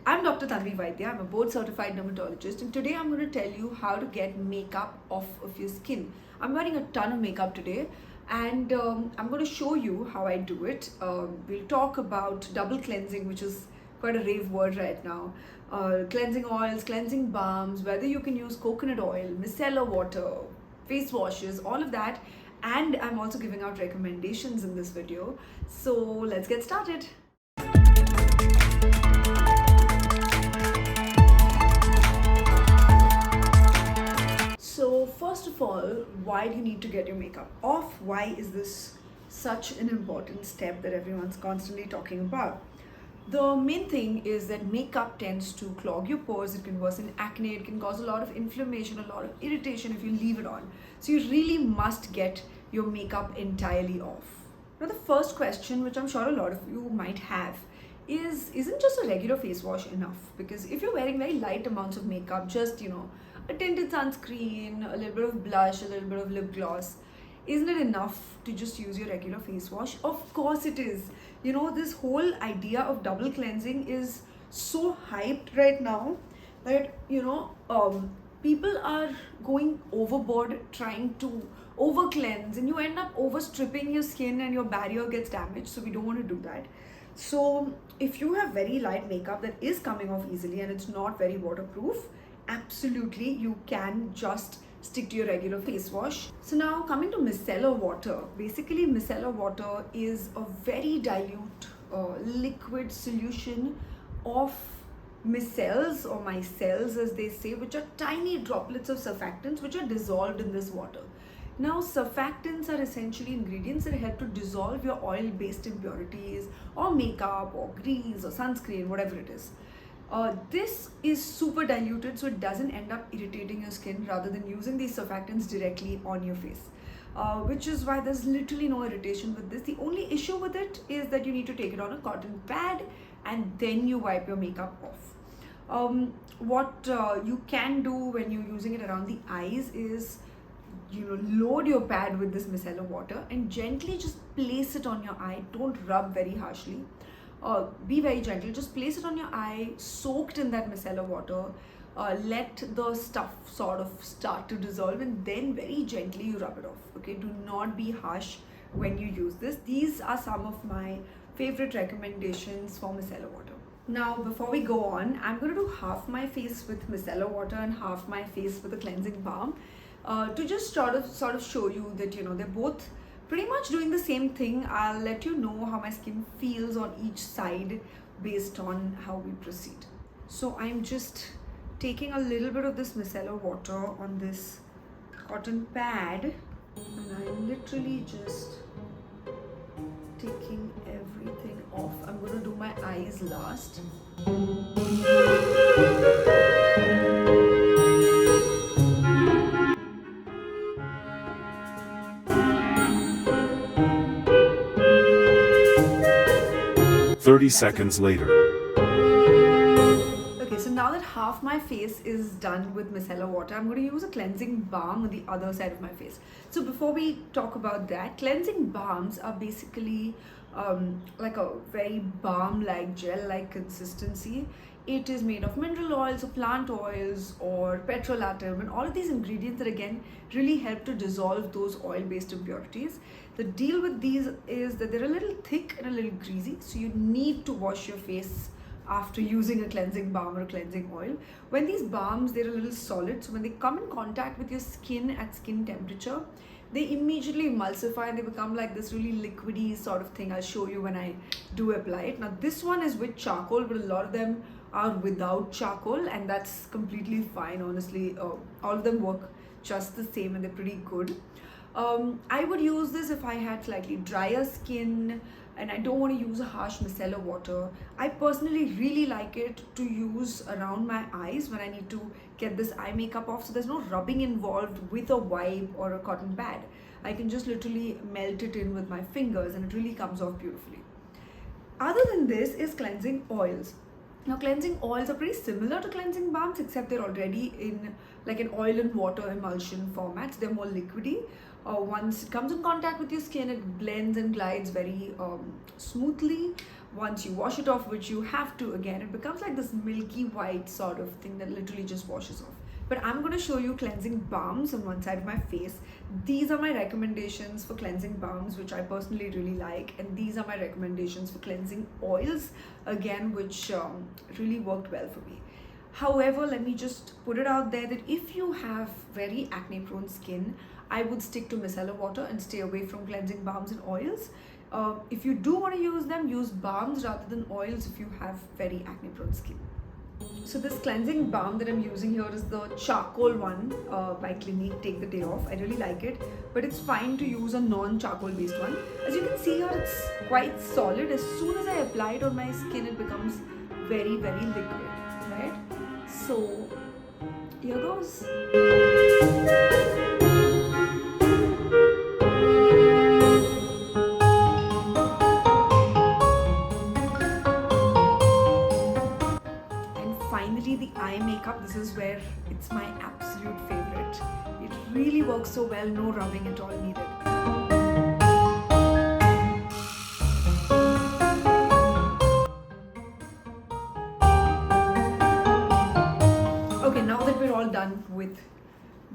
I'm Dr. Tanvi Vaidya. I'm a board certified dermatologist, and today I'm going to tell you how to get makeup off of your skin. I'm wearing a ton of makeup today, and I'm going to show you how I do it. We'll talk about double cleansing, which is quite a rave word right now. Cleansing oils, cleansing balms, whether you can use coconut oil, micellar water, face washes, all of that. And I'm also giving out recommendations in this video. So let's get started. So first of all, why do you need to get your makeup off? Why is this such an important step that everyone's constantly talking about? The main thing is that makeup tends to clog your pores. It can worsen acne. It can cause a lot of inflammation, a lot of irritation if you leave it on. So you really must get your makeup entirely off. Now the first question, which I'm sure a lot of you might have, isn't just a regular face wash enough? Because if you're wearing very light amounts of makeup, just a tinted sunscreen, a little bit of blush, a little bit of lip gloss, isn't it enough to just use your regular face wash? Of course it is. This whole idea of double cleansing is so hyped right now that people are going overboard trying to over cleanse, and you end up over stripping your skin and your barrier gets damaged. So we don't want to do that. So if you have very light makeup that is coming off easily and it's not very waterproof, absolutely you can just stick to your regular face wash. So now coming to micellar water. Basically micellar water is a very dilute liquid solution of micelles, or micelles as they say, which are tiny droplets of surfactants which are dissolved in this water. Now surfactants are essentially ingredients that help to dissolve your oil-based impurities or makeup or grease or sunscreen, whatever it is. This is super diluted, so it doesn't end up irritating your skin rather than using these surfactants directly on your face. Which is why there's literally no irritation with this. The only issue with it is that you need to take it on a cotton pad and then you wipe your makeup off. What you can do when you're using it around the eyes is load your pad with this micellar water and gently just place it on your eye. Don't rub very harshly. Be very gentle. Just place it on your eye, soaked in that micellar water. Let the stuff sort of start to dissolve, and then very gently you rub it off. Okay, do not be harsh when you use this. These are some of my favorite recommendations for micellar water. Now before we go on, I'm going to do half my face with micellar water and half my face with a cleansing balm, to just sort of show you that they're both pretty much doing the same thing. I'll let you know how my skin feels on each side based on how we proceed. So I'm just taking a little bit of this micellar water on this cotton pad, and I'm literally just taking everything off. I'm going to do my eyes last. 30 seconds later. Okay, so now that half my face is done with micellar water, I'm going to use a cleansing balm on the other side of my face. So before we talk about that, cleansing balms are basically like a very balm-like, gel-like consistency. It is made of mineral oils or plant oils or petrolatum, and all of these ingredients that again really help to dissolve those oil-based impurities. The deal with these is that they're a little thick and a little greasy, so you need to wash your face after using a cleansing balm or a cleansing oil. When these balms, they're a little solid, so when they come in contact with your skin at skin temperature, they immediately emulsify and they become like this really liquidy sort of thing. I'll show you when I do apply it. Now this one is with charcoal, but a lot of them are without charcoal, and that's completely fine. Honestly, all of them work just the same and they're pretty good. I would use this if I had slightly drier skin and I don't want to use a harsh micellar water. I personally really like it to use around my eyes when I need to get this eye makeup off, so there's no rubbing involved with a wipe or a cotton pad. I can just literally melt it in with my fingers and it really comes off beautifully. Other than this is cleansing oils. Now cleansing oils are pretty similar to cleansing balms, except they're already in like an oil and water emulsion format. So they're more liquidy. Once it comes in contact with your skin, it blends and glides very smoothly. once you wash it off, which you have to again, it becomes like this milky white sort of thing that literally just washes off. But I'm going to show you cleansing balms on one side of my face. These are my recommendations for cleansing balms, which I personally really like, and these are my recommendations for cleansing oils, again, which really worked well for me. However, let me just put it out there that if you have very acne prone skin, I would stick to micellar water and stay away from cleansing balms and oils. If you do want to use them, use balms rather than oils if you have very acne prone skin. So this cleansing balm that I'm using here is the charcoal one by Clinique Take the Day Off. I really like it, but it's fine to use a non-charcoal based one. As you can see here, it's quite solid. As soon as I apply it on my skin, it becomes very, very liquid, right? So here goes. Finally, the eye makeup. This is where it's my absolute favorite. It really works so well, no rubbing at all needed. Okay, now that we're all done with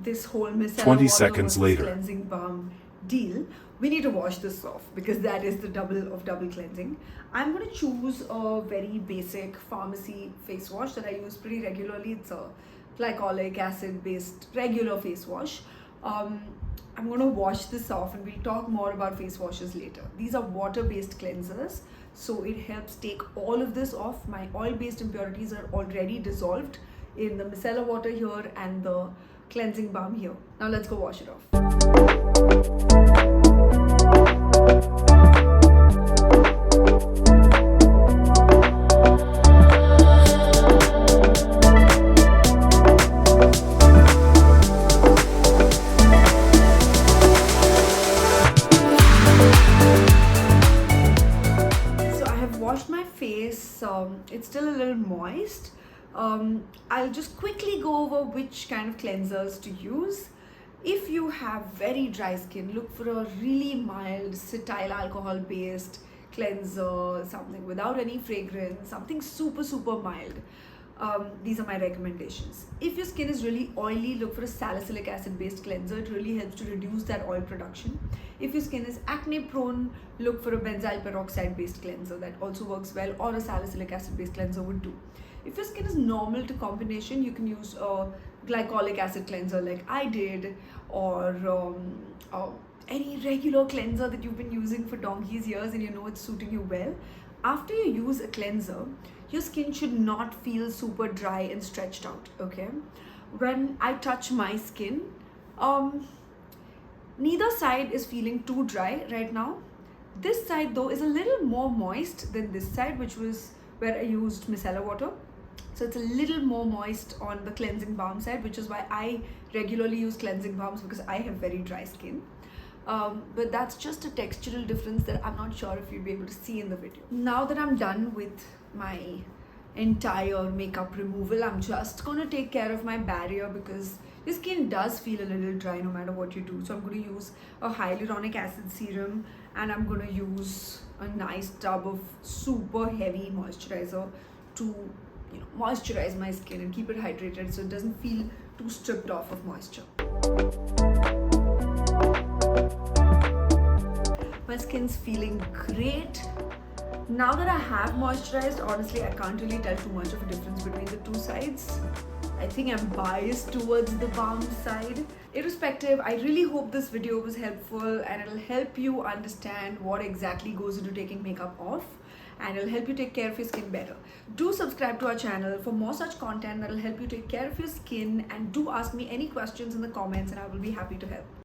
this whole micellar 20 water seconds versus later. cleansing balm deal, we need to wash this off because that is the double of double cleansing. I'm going to choose a very basic pharmacy face wash that I use pretty regularly. It's a glycolic acid based regular face wash. I'm going to wash this off and we'll talk more about face washes later. These are water based cleansers, so it helps take all of this off. My oil based impurities are already dissolved in the micellar water here and the cleansing balm here. Now let's go wash it off. Washed my face. It's still a little moist. I'll just quickly go over which kind of cleansers to use. If you have very dry skin, look for a really mild cetyl alcohol based cleanser, something without any fragrance, something super mild. These are my recommendations. If your skin is really oily, look for a salicylic acid based cleanser. It really helps to reduce that oil production. If your skin is acne prone, look for a benzyl peroxide based cleanser. That also works well, or a salicylic acid based cleanser would do. If your skin is normal to combination, you can use a glycolic acid cleanser like I did, or any regular cleanser that you've been using for donkey's years and you know it's suiting you well. After you use a cleanser, your skin should not feel super dry and stretched out, okay? When I touch my skin, neither side is feeling too dry right now. This side though is a little more moist than this side, which was where I used micellar water. So it's a little more moist on the cleansing balm side, which is why I regularly use cleansing balms, because I have very dry skin. But that's just a textural difference that I'm not sure if you'll be able to see in the video. Now that I'm done with my entire makeup removal, I'm just going to take care of my barrier, because your skin does feel a little dry no matter what you do. So I'm going to use a hyaluronic acid serum, and I'm going to use a nice tub of super heavy moisturizer to moisturize my skin and keep it hydrated so it doesn't feel too stripped off of moisture. My skin's feeling great. Now that I have moisturized, honestly, I can't really tell too much of a difference between the two sides. I think I'm biased towards the balm side. Irrespective, I really hope this video was helpful and it'll help you understand what exactly goes into taking makeup off, and it'll help you take care of your skin better. Do subscribe to our channel for more such content that'll help you take care of your skin, and do ask me any questions in the comments and I will be happy to help.